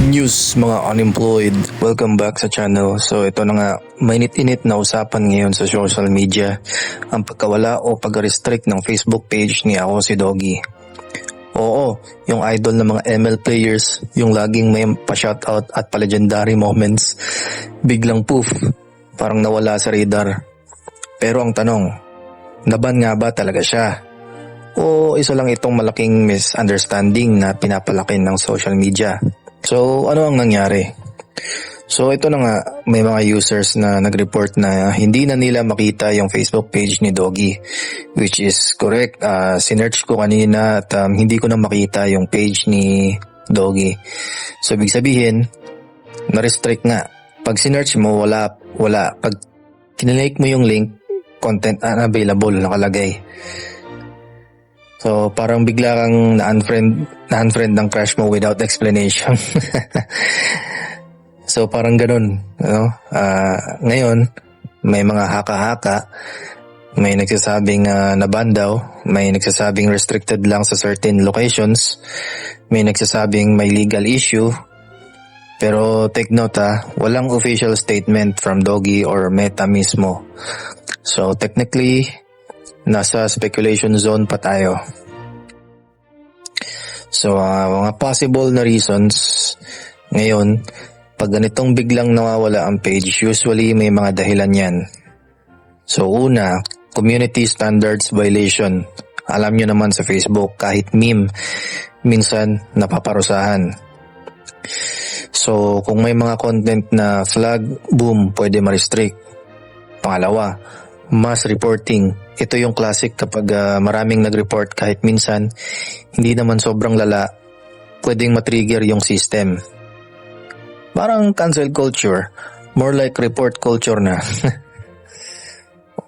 News mga unemployed, welcome back sa channel. So ito na nga, mainit-init na usapan ngayon sa social media ang pagkawala o pag-restrict ng Facebook page ni Ako Si Doggy. Oo, yung idol ng mga ML players, yung laging may pa-shoutout at pa-legendary moments, biglang poof, parang nawala sa radar. Pero ang tanong, naban nga ba talaga siya? O isa lang itong malaking misunderstanding na pinapalaki ng social media? So, ano ang nangyari? So, ito na nga, may mga users na nag-report na hindi na nila makita yung Facebook page ni Doggy, which is correct. Sinearch ko kanina at hindi ko na makita yung page ni Doggy. So, ibig sabihin, na-restrict nga. Pag sinearch mo, wala. Pag kinilike mo yung link, content unavailable nakalagay. So, parang bigla kang na-unfriend ng crush mo without explanation. So, parang ganun. Ngayon, may mga haka-haka. May nagsasabing naban daw. May nagsasabing restricted lang sa certain locations. May nagsasabing may legal issue. Pero take note walang official statement from Doggy or Meta mismo. So, technically, nasa speculation zone pa tayo. So, mga possible na reasons ngayon, pag ganitong biglang nawawala ang page, usually may mga dahilan yan. So, una, community standards violation. Alam nyo naman sa Facebook, kahit meme, minsan napaparusahan. So, kung may mga content na flag, boom, pwede ma-restrict. Pangalawa, mass reporting. Ito yung classic kapag maraming nag-report kahit minsan hindi naman sobrang lala, pwedeng matrigger yung system. Parang cancel culture, more like report culture na.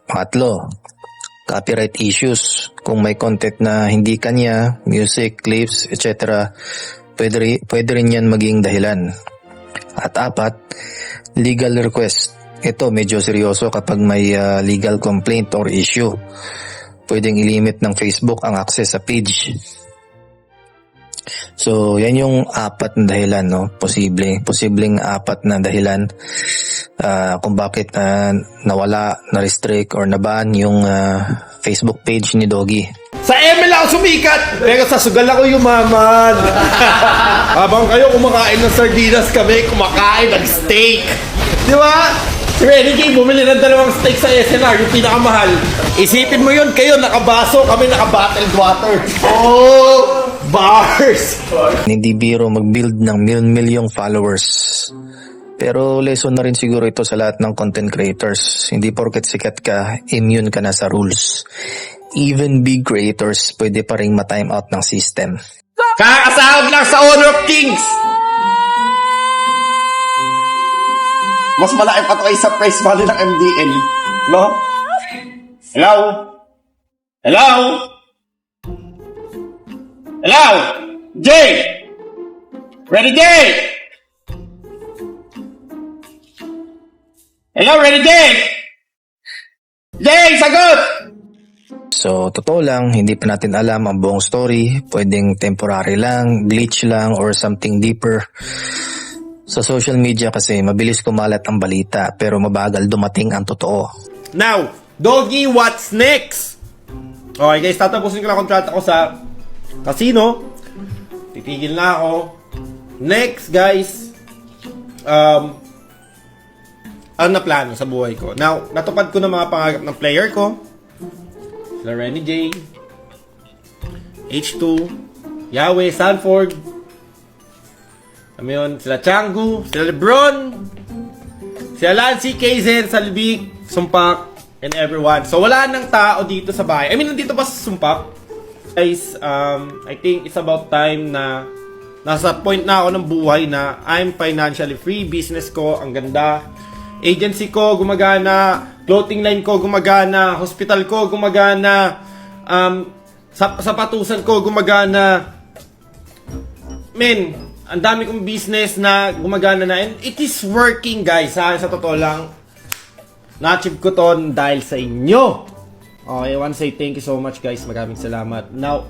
Pangatlo, copyright issues. Kung may content na hindi kanya, music, clips, etc., pwede rin yan maging dahilan. At apat, legal request. Ito medyo seryoso kapag may legal complaint or issue. Pwedeng ilimit ng Facebook ang access sa page. So, yan yung apat na dahilan, no? Posibleng apat na dahilan kung bakit nawala, na-restrict or naban yung Facebook page ni Doggy. Sa ML ako sumikat, pero sa sugal ako yumaman. Habang kayo kumakain ng sardinas, kami kumakain ng steak. Di ba? Si Renegade bumili ng 2 steak sa SNR, yung pinakamahal. Isipin mo yun, kayo nakabaso, kami naka-bottled water. Oh, bars! Hindi biro mag-build ng milyong followers. Pero lesson na rin siguro ito sa lahat ng content creators. Hindi porket sikat ka, immune ka na sa rules. Even big creators, pwede pa rin ma-time out ng system. Kakasahod lang sa Honor of Kings! Mas malaki pa ito kayo sa price value ng MDL. No? Hello? Hello? Hello? Jay! Ready, Jay? Hello, ready, Jay? Jay, sagot! So, totoo lang, hindi pa natin alam ang buong story. Pwedeng temporary lang, glitch lang, or something deeper. Sa social media kasi, mabilis kumalat ang balita, pero mabagal dumating ang totoo. Now, Doggy, what's next? Okay guys, tatapusin ko lang kontrata ko sa casino. Titigil na ako. Next guys, ano na plano sa buhay ko? Now, natupad ko na mga pangarap ng player ko. Sila Renny J, H2, Yahweh, Sanford, yun, sila Changu, sila Lebron, sila Lancy, KZ, Salbik, Sumpak, and everyone. So, wala nang tao dito sa bahay. I mean, nandito pa sa Sumpak. Guys, I think it's about time na nasa point na ako ng buhay na I'm financially free. Business ko, ang ganda. Agency ko, gumagana. Clothing line ko, gumagana. Hospital ko, gumagana. Sapatusan ko, gumagana. Men, ang dami kong business na gumagana na. And it is working, guys. Sa totoo lang, na-achieve ko to dahil sa inyo. Okay, I want to say thank you so much, guys. Maraming salamat. Now,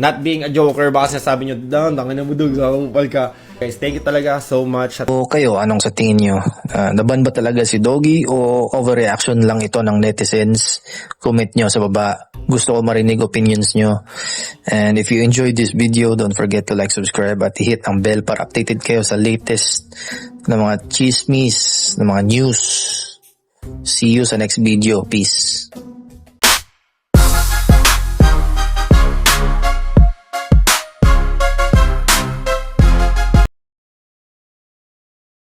not being a joker, baka sinasabi nyo, tangin na mo dog, kakupal ka. Guys, thank you talaga so much. O kayo, anong sa tingin nyo? Naban ba talaga si Doggy o overreaction lang ito ng netizens? Comment nyo sa baba. Gusto ko marinig opinions nyo. And if you enjoyed this video, don't forget to like, subscribe at hit ang bell para updated kayo sa latest na mga chismis, na mga news. See you sa next video. Peace.